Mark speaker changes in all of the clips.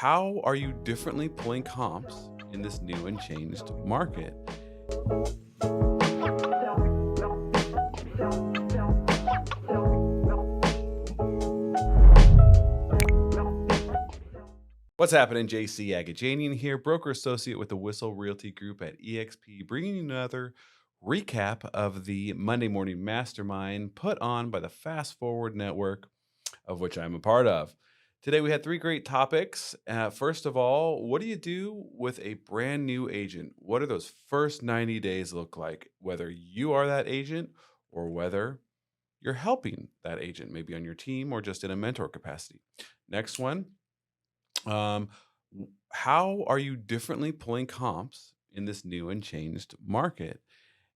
Speaker 1: How are you differently pulling comps in this new and changed market? What's happening? J.C Agajanian here, broker associate with the Whissel Realty Group at EXP, bringing you another recap of the Monday morning mastermind put on by the Fast Forward Network, of which I'm a part of. Today, we had three great topics. First of all, what do you do with a brand new agent? What do those first 90 days look like, whether you are that agent or whether you're helping that agent, maybe on your team or just in a mentor capacity? Next one, um, how are you differently pulling comps in this new and changed market?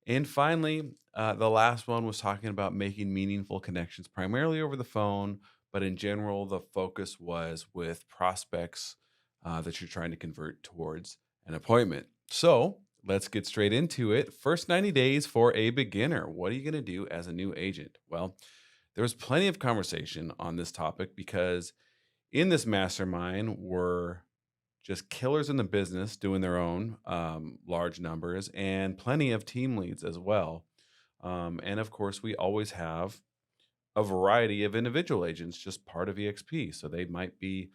Speaker 1: And finally, the last one was talking about making meaningful connections, primarily over the phone, but in general, the focus was with prospects that you're trying to convert towards an appointment. So let's get straight into it. First 90 days for a beginner. What are you going to do as a new agent? Well, there was plenty of conversation on this topic because in this mastermind were just killers in the business doing their own large numbers and plenty of team leads as well. And of course, we always have a variety of individual agents just part of EXP. So they might be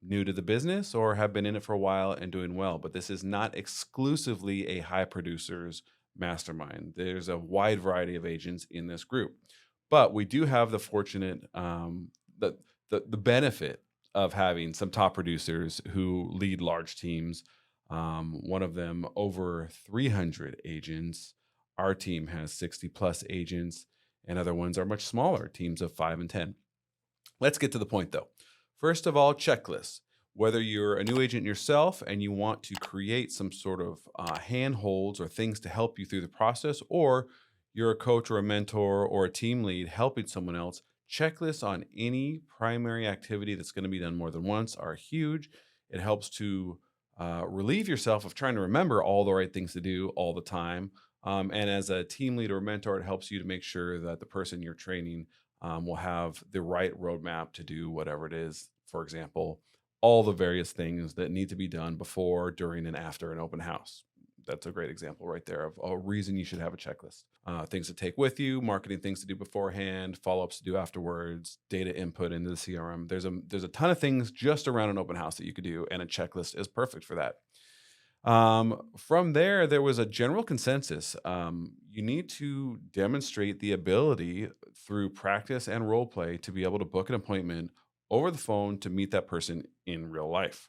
Speaker 1: new to the business or have been in it for a while and doing well. But this is not exclusively a high producers mastermind. There's a wide variety of agents in this group. But we do have the fortunate, the benefit of having some top producers who lead large teams. One of them over 300 agents. Our team has 60 plus agents, and other ones are much smaller, teams of 5 and 10. Let's get to the point though. First of all, checklists. Whether you're a new agent yourself and you want to create some sort of handholds or things to help you through the process, or you're a coach or a mentor or a team lead helping someone else, checklists on any primary activity that's going to be done more than once are huge. It helps to relieve yourself of trying to remember all the right things to do all the time. And as a team leader or mentor, it helps you to make sure that the person you're training will have the right roadmap to do whatever it is. For example, all the various things that need to be done before, during, and after an open house. That's a great example right there of a reason you should have a checklist. Things to take with you, marketing things to do beforehand, follow-ups to do afterwards, data input into the CRM. There's a ton of things just around an open house that you could do, and a checklist is perfect for that. From there was a general consensus. You need to demonstrate the ability through practice and role play to be able to book an appointment over the phone to meet that person in real life.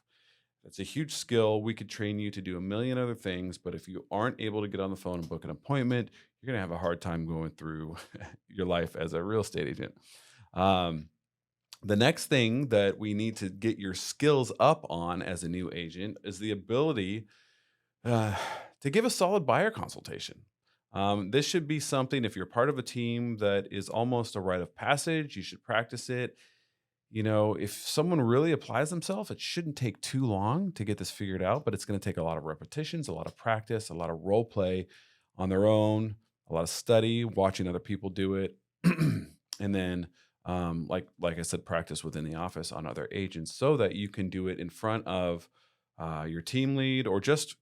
Speaker 1: It's a huge skill. We could train you to do a million other things, but if you aren't able to get on the phone and book an appointment, you're going to have a hard time going through your life as a real estate agent. The next thing that we need to get your skills up on as a new agent is the ability to give a solid buyer consultation. This should be something, if you're part of a team, that is almost a rite of passage. You should practice it. You know, if someone really applies themselves, it shouldn't take too long to get this figured out, but it's going to take a lot of repetitions, a lot of practice, a lot of role play on their own, a lot of study, watching other people do it. And then, like I said, practice within the office on other agents so that you can do it in front of your team lead or just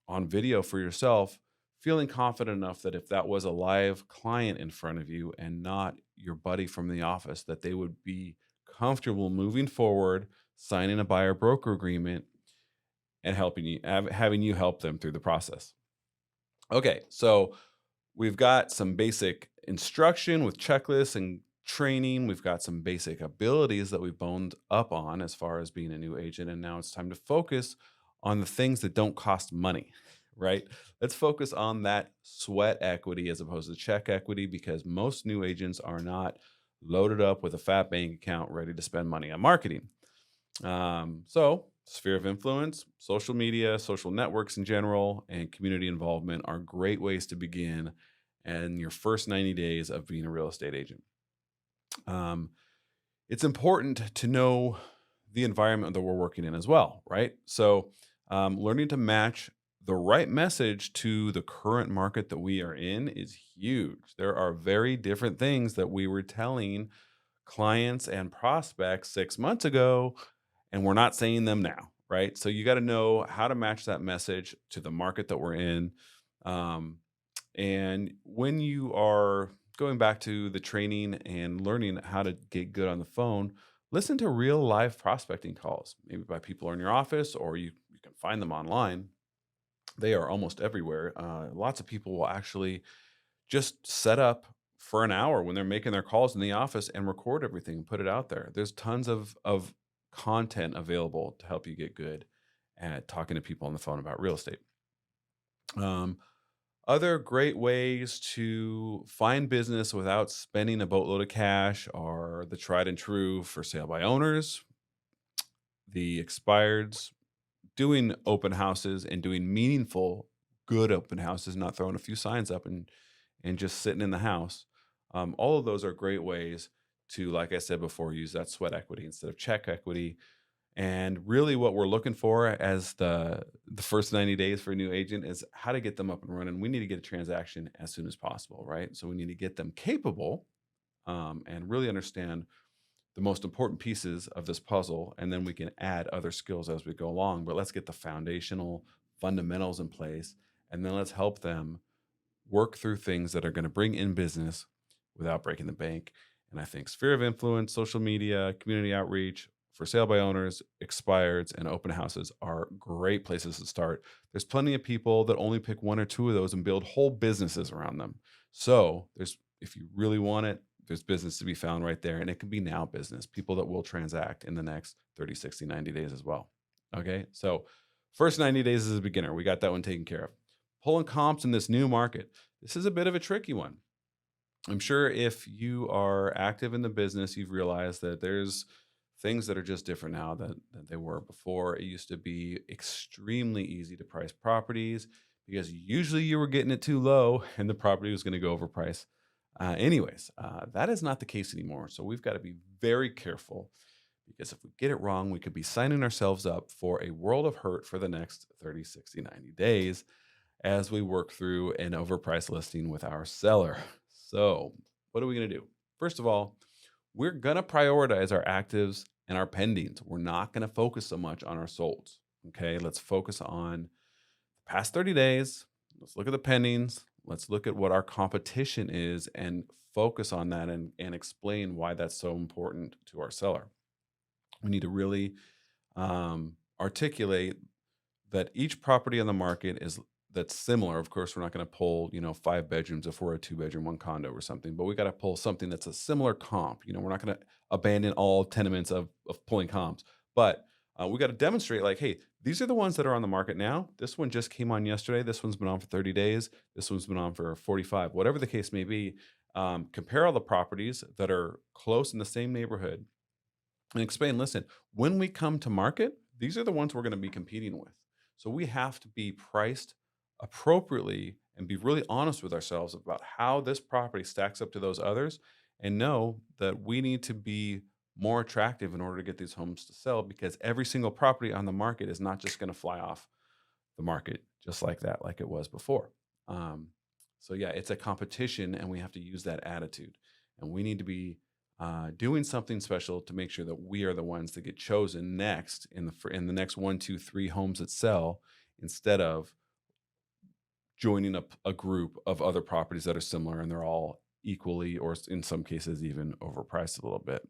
Speaker 1: on video for yourself, feeling confident enough that if that was a live client in front of you and not your buddy from the office, that they would be comfortable moving forward, signing a buyer broker agreement, and having you help them through the process. Okay, so we've got some basic instruction with checklists and training. We've got some basic abilities that we've boned up on as far as being a new agent. And now it's time to focus on the things that don't cost money, right? Let's focus on that sweat equity as opposed to check equity, because most new agents are not loaded up with a fat bank account ready to spend money on marketing. So sphere of influence, social media, social networks in general, and community involvement are great ways to begin in your first 90 days of being a real estate agent. It's important to know the environment that we're working in as well, right? So learning to match the right message to the current market that we are in is huge. There are very different things that we were telling clients and prospects 6 months ago and we're not saying them now, right? So you got to know how to match that message to the market that we're in. Um, and when you are going back to the training and learning how to get good on the phone, listen to real live prospecting calls, maybe by people in your office, or you can find them online. They are almost everywhere. Lots of people will actually just set up for an hour when they're making their calls in the office and record everything and put it out there. There's tons of content available to help you get good at talking to people on the phone about real estate. Um, Other great ways to find business without spending a boatload of cash are the tried and true for sale by owners, the expireds, doing open houses and doing meaningful, good open houses, not throwing a few signs up and just sitting in the house. All of those are great ways to, like I said before, use that sweat equity instead of check equity. And really, what we're looking for as the first 90 days for a new agent is how to get them up and running. We need to get a transaction as soon as possible, right? So we need to get them capable and really understand the most important pieces of this puzzle, and then we can add other skills as we go along. But let's get the foundational fundamentals in place, and then let's help them work through things that are going to bring in business without breaking the bank. And I think sphere of influence, social media, community outreach, for sale by owners, expireds, and open houses are great places to start. There's plenty of people that only pick one or two of those and build whole businesses around them. So there's, if you really want it, there's business to be found right there. And it can be now business, people that will transact in the next 30, 60, 90 days as well. Okay. So first 90 days as a beginner, we got that one taken care of. Pulling comps in this new market. This is a bit of a tricky one. I'm sure if you are active in the business, you've realized that there's things that are just different now than they were before. It used to be extremely easy to price properties because usually you were getting it too low and the property was going to go overpriced. That is not the case anymore. So we've got to be very careful because if we get it wrong, we could be signing ourselves up for a world of hurt for the next 30, 60, 90 days as we work through an overpriced listing with our seller. So, what are we going to do? First of all, we're going to prioritize our actives and our pendings. We're not going to focus so much on our solds. Okay, let's focus on the past 30 days. Let's look at the pendings. Let's look at what our competition is and focus on that and explain why that's so important to our seller. We need to really articulate that each property on the market is that's similar. Of course, we're not going to pull, 5 bedrooms if we're a 2 bedroom, one condo or something, but we got to pull something that's a similar comp. We're not going to abandon all tenements of pulling comps, but we got to demonstrate like, hey, these are the ones that are on the market now. This one just came on yesterday. This one's been on for 30 days. This one's been on for 45, whatever the case may be. Compare all the properties that are close in the same neighborhood and explain, listen, when we come to market, these are the ones we're going to be competing with. So we have to be priced appropriately and be really honest with ourselves about how this property stacks up to those others and know that we need to be more attractive in order to get these homes to sell because every single property on the market is not just going to fly off the market just like that, like it was before. So yeah, it's a competition and we have to use that attitude and we need to be doing something special to make sure that we are the ones that get chosen next in the next 1, 2, 3 homes that sell instead of joining a group of other properties that are similar and they're all equally or in some cases even overpriced a little bit.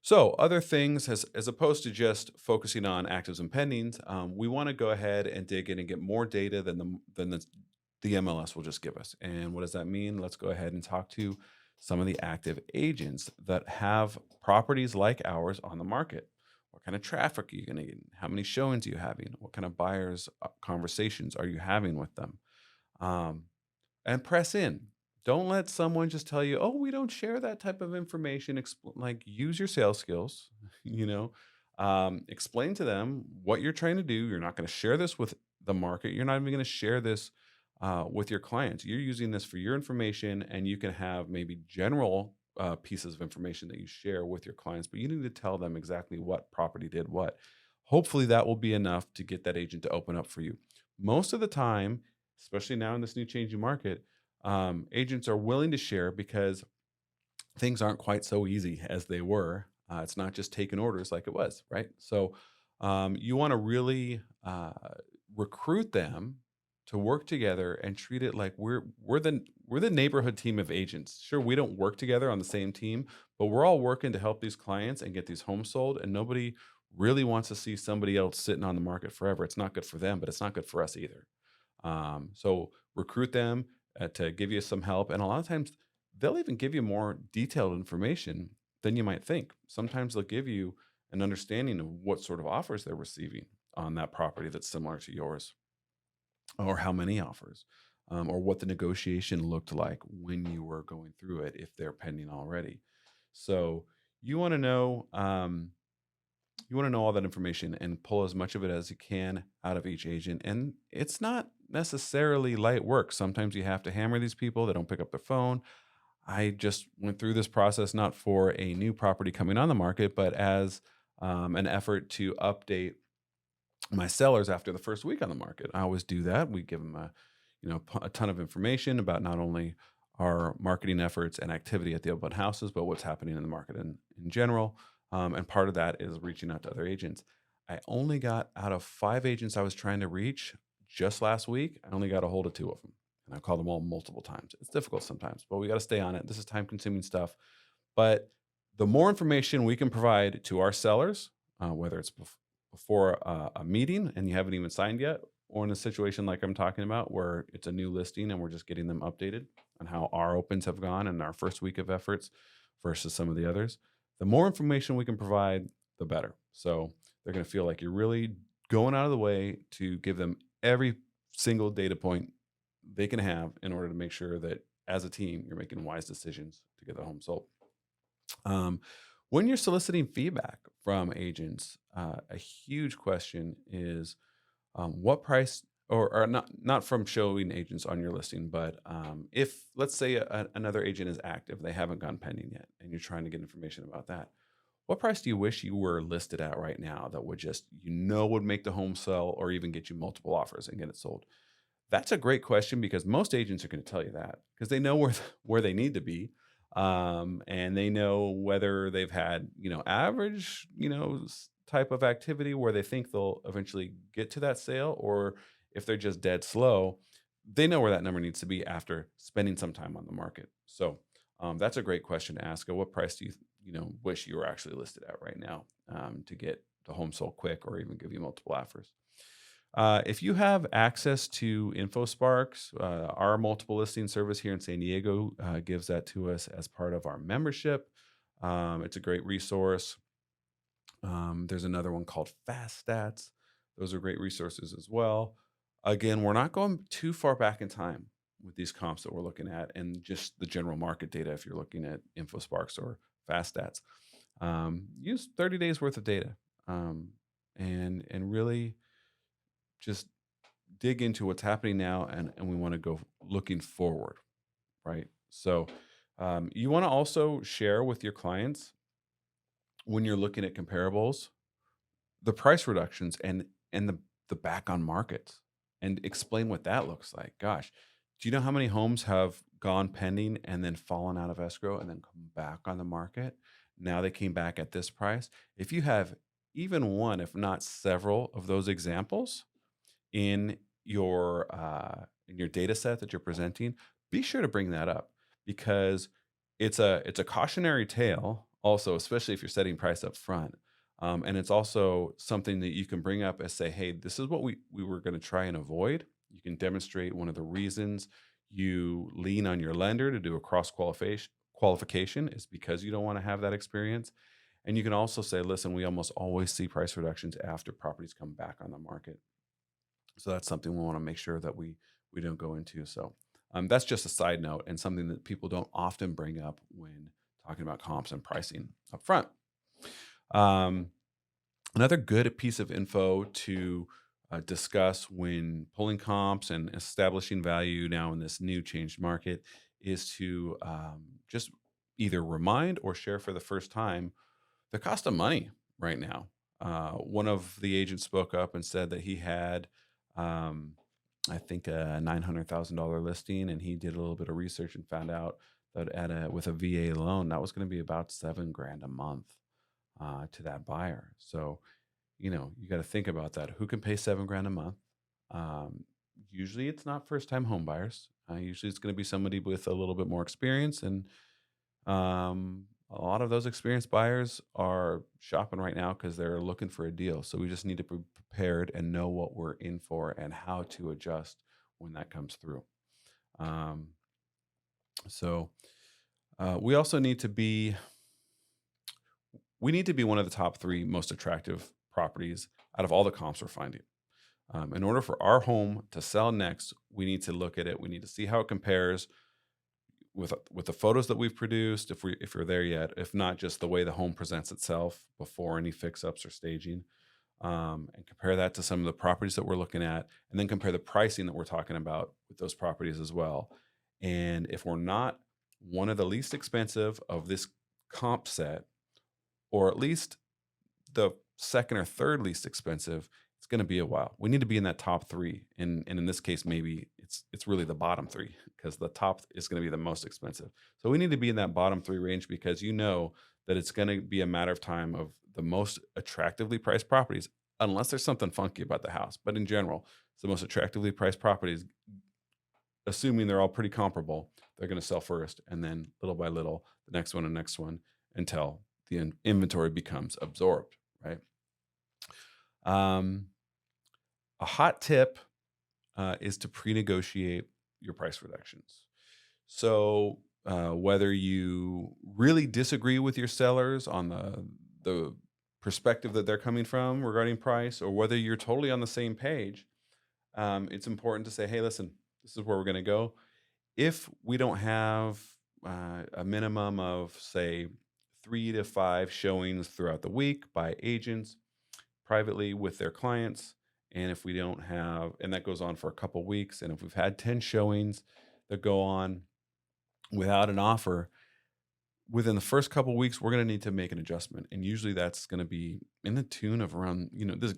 Speaker 1: So other things as opposed to just focusing on actives and pendings, we want to go ahead and dig in and get more data than the MLS will just give us. And what does that mean? Let's go ahead and talk to some of the active agents that have properties like ours on the market. What kind of traffic are you going to get? How many showings are you having? What kind of buyers conversations are you having with them? And press in. Don't let someone just tell you, "Oh, we don't share that type of information." Like use your sales skills. You know, explain to them what you're trying to do. You're not going to share this with the market. You're not even going to share this with your clients. You're using this for your information, and you can have maybe general pieces of information that you share with your clients, but you need to tell them exactly what property did what. Hopefully, that will be enough to get that agent to open up for you. Most of the time, especially now in this new changing market, agents are willing to share because things aren't quite so easy as they were. It's not just taking orders like it was, right? So you want to really recruit them to work together and treat it like we're the neighborhood team of agents. Sure, we don't work together on the same team, but we're all working to help these clients and get these homes sold. And nobody really wants to see somebody else sitting on the market forever. It's not good for them, but it's not good for us either. So recruit them to give you some help, and a lot of times they'll even give you more detailed information than you might think. Sometimes they'll give you an understanding of what sort of offers they're receiving on that property that's similar to yours, or how many offers, or what the negotiation looked like when you were going through it if they're pending already. So you want to know. You want to know all that information and pull as much of it as you can out of each agent. And it's not necessarily light work. Sometimes you have to hammer these people that don't pick up their phone. I just went through this process not for a new property coming on the market, but as an effort to update my sellers after the first week on the market. I always do that. We give them a ton of information about not only our marketing efforts and activity at the open houses, but what's happening in the market in general. And part of that is reaching out to other agents. I only got out of 5 agents I was trying to reach just last week. I only got a hold of 2 of them, and I called them all multiple times. It's difficult sometimes, but we got to stay on it. This is time consuming stuff. But the more information we can provide to our sellers, whether it's before a meeting and you haven't even signed yet, or in a situation like I'm talking about where it's a new listing and we're just getting them updated on how our opens have gone in our first week of efforts versus some of the others, the more information we can provide, the better. So they're going to feel like you're really going out of the way to give them every single data point they can have in order to make sure that as a team, you're making wise decisions to get the home sold. Um, when you're soliciting feedback from agents, a huge question is what price, or not from showing agents on your listing, but if let's say another agent is active, they haven't gone pending yet, and you're trying to get information about that. What price do you wish you were listed at right now that would just would make the home sell or even get you multiple offers and get it sold? That's a great question because most agents are going to tell you that because they know where they need to be, and they know whether they've had average type of activity where they think they'll eventually get to that sale, or if they're just dead slow, they know where that number needs to be after spending some time on the market. So that's a great question to ask. What price do you wish you were actually listed at right now to get the home sold quick or even give you multiple offers? If you have access to InfoSparks, our multiple listing service here in San Diego gives that to us as part of our membership. It's a great resource. There's another one called Fast Stats. Those are great resources as well. Again, we're not going too far back in time with these comps that we're looking at and just the general market data if you're looking at InfoSparks or Fast Stats. Use 30 days worth of data and really just dig into what's happening now, and we want to go looking forward, right? So you want to also share with your clients when you're looking at comparables the price reductions and the back on markets, and explain what that looks like. Gosh, do you know how many homes have gone pending and then fallen out of escrow and then come back on the market? Now they came back at this price. If you have even one, if not several of those examples in your data set that you're presenting, be sure to bring that up because it's a cautionary tale also, especially if you're setting price up front. And it's also something that you can bring up and say, hey, this is what we were going to try and avoid. You can demonstrate one of the reasons you lean on your lender to do a cross qualification is because you don't want to have that experience. And you can also say, listen, we almost always see price reductions after properties come back on the market. So that's something we want to make sure that we don't go into. So that's just a side note and something that people don't often bring up when talking about comps and pricing up front. Another good piece of info to discuss when pulling comps and establishing value now in this new changed market is to just either remind or share for the first time the cost of money right now. One of the agents spoke up and said that he had, I think, a $900,000 listing, and he did a little bit of research and found out that with a VA loan, that was going to be about $7,000 a month. to that buyer. So, you got to think about that. Who can pay 7 grand a month? Um, Usually it's not first time home buyers. Usually it's going to be somebody with a little bit more experience. And a lot of those experienced buyers are shopping right now because they're looking for a deal. So we just need to be prepared and know what we're in for and how to adjust when that comes through. Um, so we also need to be one of the top three most attractive properties out of all the comps we're finding. In order for our home to sell next, we need to look at it. We need to see how it compares with the photos that we've produced, if we're there yet. If not, just the way the home presents itself before any fix ups or staging, and compare that to some of the properties that we're looking at, and then compare the pricing that we're talking about with those properties as well. And if we're not one of the least expensive of this comp set, or at least the second or third least expensive, it's going to be a while. We need to be in that top three, and in this case, maybe it's really the bottom three because the top is going to be the most expensive. So we need to be in that bottom three range because that it's going to be a matter of time of the most attractively priced properties, unless there's something funky about the house. But in general, it's the most attractively priced properties, assuming they're all pretty comparable. They're going to sell first, and then little by little, the next one and next one until the inventory becomes absorbed, right? A hot tip is to pre-negotiate your price reductions. So whether you really disagree with your sellers on the perspective that they're coming from regarding price, or whether you're totally on the same page, it's important to say, hey, listen, this is where we're going to go. If we don't have a minimum of, say, 3 to 5 showings throughout the week by agents privately with their clients, and if we don't have, and that goes on for a couple weeks, and if we've had 10 showings that go on without an offer, within the first couple weeks, we're going to need to make an adjustment. And usually that's going to be in the tune of around,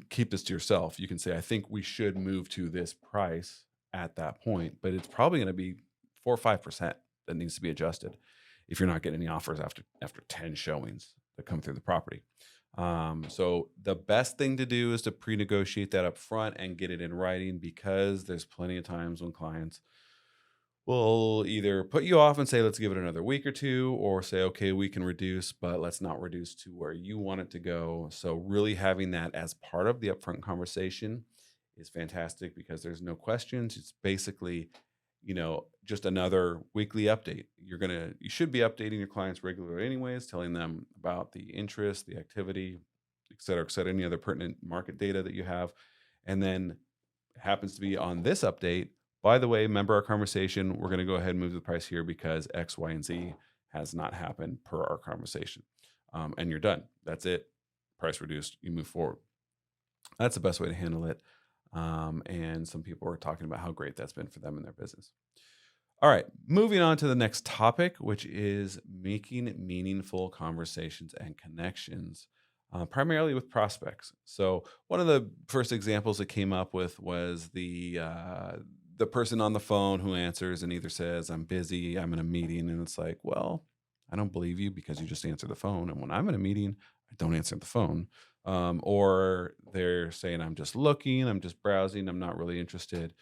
Speaker 1: keep this to yourself. You can say, I think we should move to this price at that point, but it's probably going to be 4 or 5% that needs to be adjusted if you're not getting any offers after 10 showings that come through the property. So the best thing to do is to pre-negotiate that up front and get it in writing, because there's plenty of times when clients will either put you off and say, let's give it another week or two, or say, okay, we can reduce, but let's not reduce to where you want it to go. So really having that as part of the upfront conversation is fantastic, because there's no questions. It's basically, just another weekly update. You should be updating your clients regularly anyways, telling them about the interest, the activity, et cetera, any other pertinent market data that you have. And then it happens to be on this update, by the way, remember our conversation, we're going to go ahead and move the price here because X, Y, and Z has not happened per our conversation. And you're done. That's it. Price reduced. You move forward. That's the best way to handle it. And some people are talking about how great that's been for them in their business. All right, moving on to the next topic, which is making meaningful conversations and connections, primarily with prospects. So one of the first examples that came up with was the person on the phone who answers and either says, I'm busy, I'm in a meeting. And it's like, well, I don't believe you because you just answered the phone. And when I'm in a meeting, I don't answer the phone. Or they're saying, I'm just looking, I'm just browsing, I'm not really interested.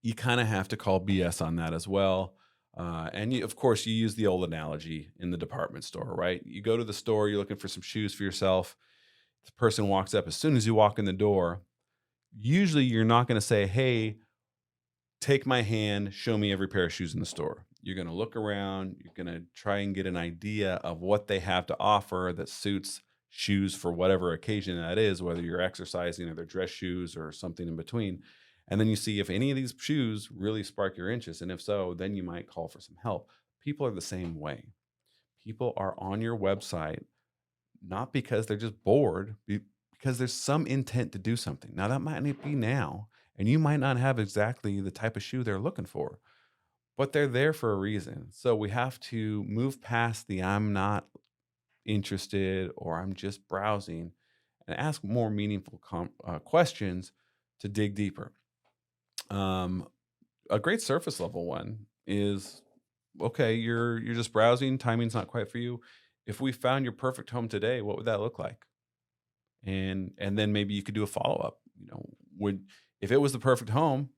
Speaker 1: You kind of have to call BS on that as well. And of course, you use the old analogy in the department store, right? You go to the store, you're looking for some shoes for yourself. The person walks up. As soon as you walk in the door, usually you're not going to say, hey, take my hand, show me every pair of shoes in the store. You're going to look around. You're going to try and get an idea of what they have to offer that suits shoes for whatever occasion that is, whether you're exercising or they're dress shoes or something in between. And then you see if any of these shoes really spark your interest. And if so, then you might call for some help. People are the same way. People are on your website not because they're just bored, because there's some intent to do something. Now, that might not be now, and you might not have exactly the type of shoe they're looking for, but they're there for a reason. So we have to move past the I'm not interested or I'm just browsing and ask more meaningful questions to dig deeper. A great surface level one is, okay, you're just browsing, timing's not quite for you. if we found your perfect home today, what would that look like? And then maybe you could do a follow-up, would if it was the perfect home,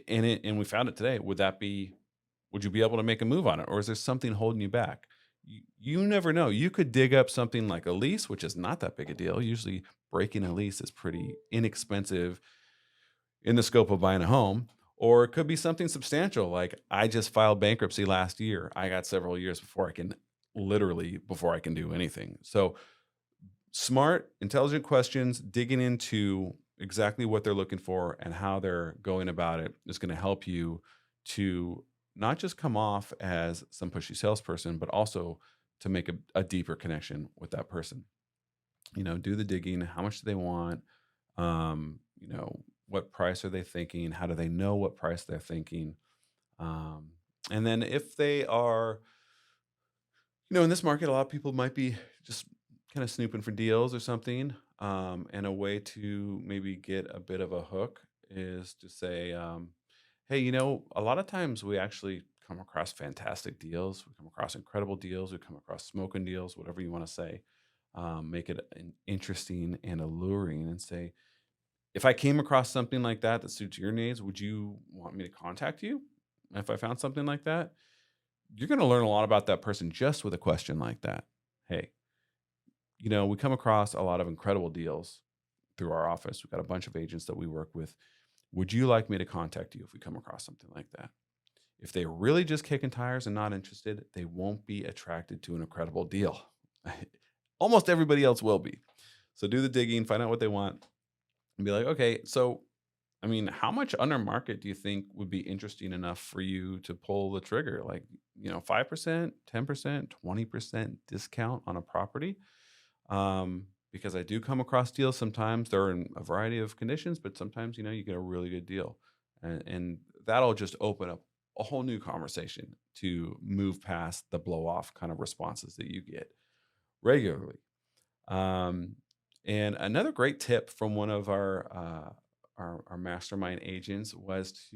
Speaker 1: and we found it today, would you be able to make a move on it, or is there something holding you back? You never know. You could dig up something like a lease, which is not that big a deal. Usually, breaking a lease is pretty inexpensive in the scope of buying a home, or it could be something substantial. Like, I just filed bankruptcy last year. I got several years before I can do anything. So, smart, intelligent questions, digging into exactly what they're looking for and how they're going about it is going to help you to not just come off as some pushy salesperson, but also to make a deeper connection with that person. Do the digging. How much do they want? What price are they thinking? How do they know what price they're thinking? Um, and then if they are, in this market, a lot of people might be just kind of snooping for deals or something. And a way to maybe get a bit of a hook is to say, hey, a lot of times we actually come across fantastic deals. We come across incredible deals. We come across smoking deals, whatever you want to say. Make it interesting and alluring and say, if I came across something like that suits your needs, would you want me to contact you if I found something like that? You're going to learn a lot about that person just with a question like that. Hey, we come across a lot of incredible deals through our office. We've got a bunch of agents that we work with. Would you like me to contact you if we come across something like that? If they're really just kicking tires and not interested, they won't be attracted to an incredible deal. Almost everybody else will be. So do the digging, find out what they want, and be like, okay, so I mean, how much under market do you think would be interesting enough for you to pull the trigger? Like, 5%, 10%, 20% discount on a property? Because I do come across deals sometimes. They're in a variety of conditions, but sometimes, you get a really good deal. And that'll just open up a whole new conversation to move past the blow off kind of responses that you get regularly. Um, and another great tip from one of our mastermind agents was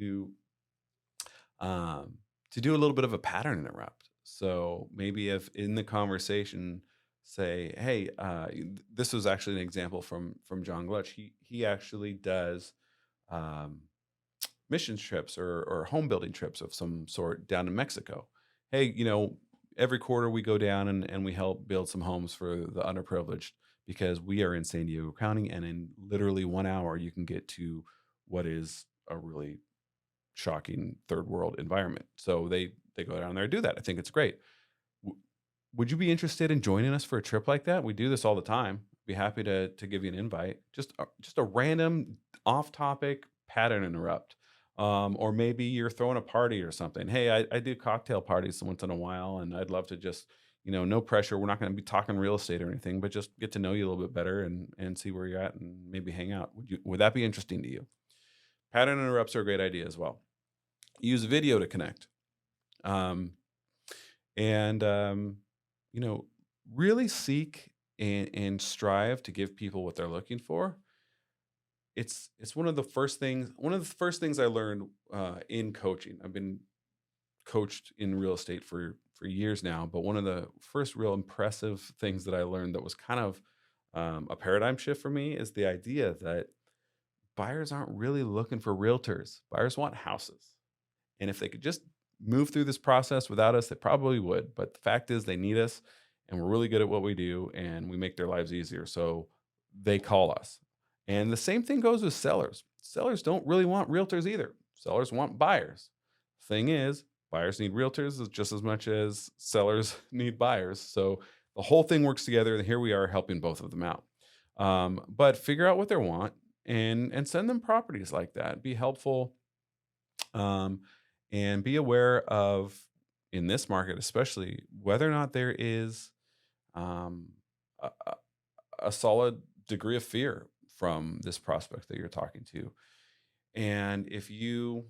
Speaker 1: um, to do a little bit of a pattern interrupt. So maybe if in the conversation, say, "Hey, this was actually an example from John Glutch. He actually does um, mission trips or home building trips of some sort down to Mexico. Hey, every quarter we go down and we help build some homes for the underprivileged because we are in San Diego County, and in literally 1 hour you can get to what is a really shocking third world environment. So they go down there and do that. I think it's great. W- would you be interested in joining us for a trip like that? We do this all the time. Be happy to give you an invite. Just a random off topic pattern interrupt. Or maybe you're throwing a party or something. Hey, I do cocktail parties once in a while, and I'd love to just, no pressure. We're not going to be talking real estate or anything, but just get to know you a little bit better and see where you're at and maybe hang out. Would that be interesting to you? Pattern interrupts are a great idea as well. Use video to connect. Um, and you know, really seek and strive to give people what they're looking for. It's one of the first things I learned in coaching. I've been coached in real estate for years now, but one of the first real impressive things that I learned that was kind of a paradigm shift for me is the idea that buyers aren't really looking for realtors. Buyers want houses. And if they could just move through this process without us, they probably would. But the fact is, they need us, and we're really good at what we do, and we make their lives easier. So they call us. And the same thing goes with sellers. Sellers don't really want realtors either. Sellers want buyers. Thing is, buyers need realtors just as much as sellers need buyers. So the whole thing works together, and here we are helping both of them out. But figure out what they want and send them properties like that. Be helpful. Um, and be aware of, in this market especially, whether or not there is um, a a solid degree of fear from this prospect that you're talking to. And if you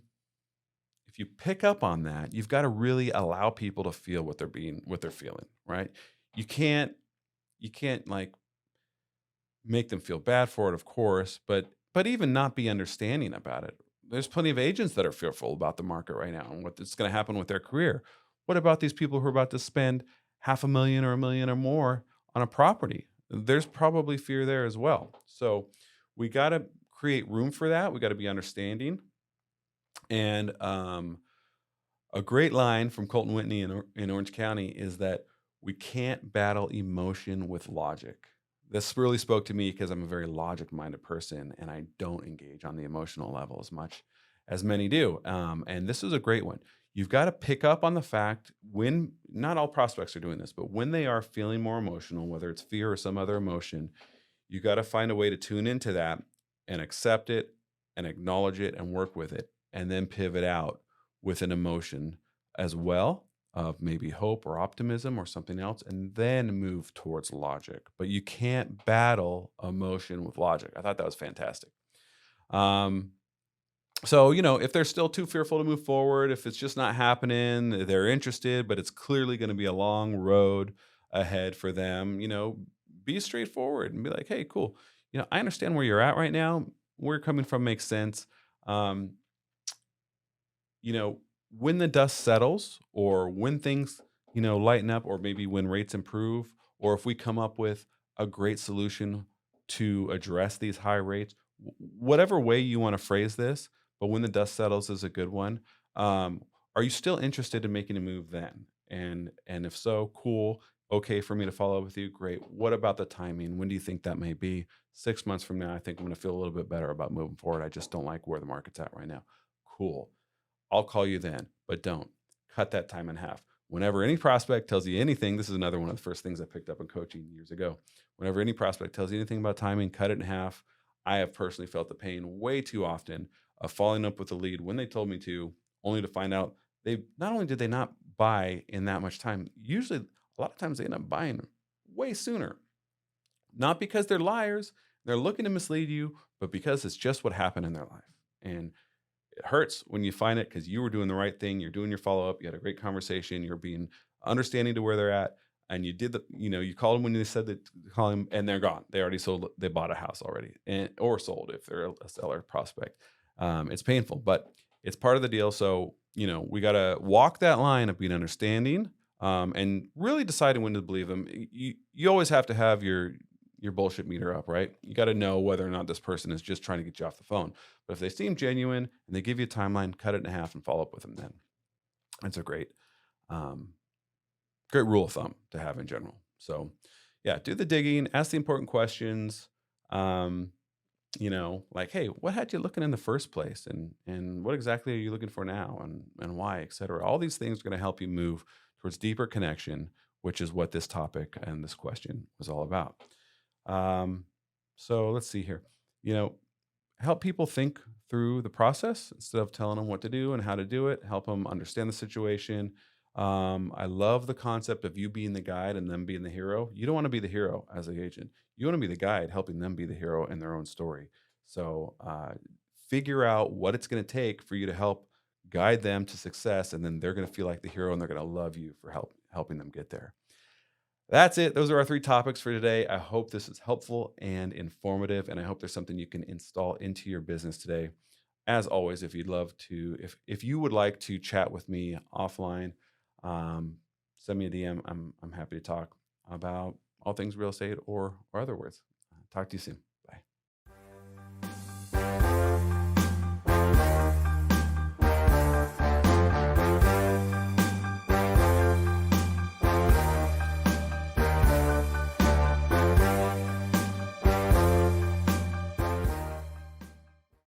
Speaker 1: pick up on that, you've got to really allow people to feel what they're feeling, right? You can't like make them feel bad for it, of course, but even not be understanding about it. There's plenty of agents that are fearful about the market right now and what is going to happen with their career. What about these people who are about to spend half a million or a million or more on a property. There's probably fear there as well. So we got to create room for that. We got to be understanding. And a great line from Colton Whitney in Orange County is that we can't battle emotion with logic. This really spoke to me because I'm a very logic minded person and I don't engage on the emotional level as much as many do. And this is a great one. You've got to pick up on the fact when not all prospects are doing this, but when they are feeling more emotional, whether it's fear or some other emotion, you got to find a way to tune into that and accept it and acknowledge it and work with it and then pivot out with an emotion as well of maybe hope or optimism or something else and then move towards logic. But you can't battle emotion with logic. I thought that was fantastic. Um, so, if they're still too fearful to move forward, if it's just not happening, they're interested, but it's clearly going to be a long road ahead for them, be straightforward and be like, hey, cool. I understand where you're at right now. Where you're coming from makes sense. Um, you know, when the dust settles or when things, lighten up or maybe when rates improve, or if we come up with a great solution to address these high rates, whatever way you want to phrase this, but when the dust settles is a good one. Um, are you still interested in making a move then? And if so, cool. Okay for me to follow up with you. Great. What about the timing? When do you think that may be? 6 months from now, I think I'm going to feel a little bit better about moving forward. I just don't like where the market's at right now. Cool. I'll call you then, but don't cut that time in half. Whenever any prospect tells you anything, this is another one of the first things I picked up in coaching years ago. Whenever any prospect tells you anything about timing, cut it in half. I have personally felt the pain way too often of following up with a lead when they told me to, only to find out they not only did they not buy in that much time, usually a lot of times they end up buying way sooner. Not because they're liars, they're looking to mislead you, but because it's just what happened in their life. And it hurts when you find it because you were doing the right thing. You're doing your follow up. You had a great conversation. You're being understanding to where they're at. And you did you called them when they said that call them and they're gone. They already sold, they bought a house already or sold if they're a seller prospect. It's painful, but it's part of the deal. So, we got to walk that line of being understanding and really deciding when to believe them. You always have to have your bullshit meter up, right? You got to know whether or not this person is just trying to get you off the phone. But if they seem genuine and they give you a timeline, cut it in half and follow up with them then. That's a um, great rule of thumb to have in general. So yeah, do the digging, ask the important questions. Um, like, hey, what had you looking in the first place? And what exactly are you looking for now and why, et cetera? All these things are going to help you move towards deeper connection, which is what this topic and this question was all about. Um, so let's see here. You know, help people think through the process instead of telling them what to do and how to do it. Help them understand the situation. I love the concept of you being the guide and them being the hero. You don't want to be the hero as an agent. You want to be the guide, helping them be the hero in their own story. So figure out what it's going to take for you to help guide them to success, and then they're going to feel like the hero and they're going to love you for helping them get there. That's it. Those are our 3 topics for today. I hope this is helpful and informative, and I hope there's something you can install into your business today. As always, if you would like to chat with me offline, um, send me a DM. I'm happy to talk about all things real estate or other words. Talk to you soon.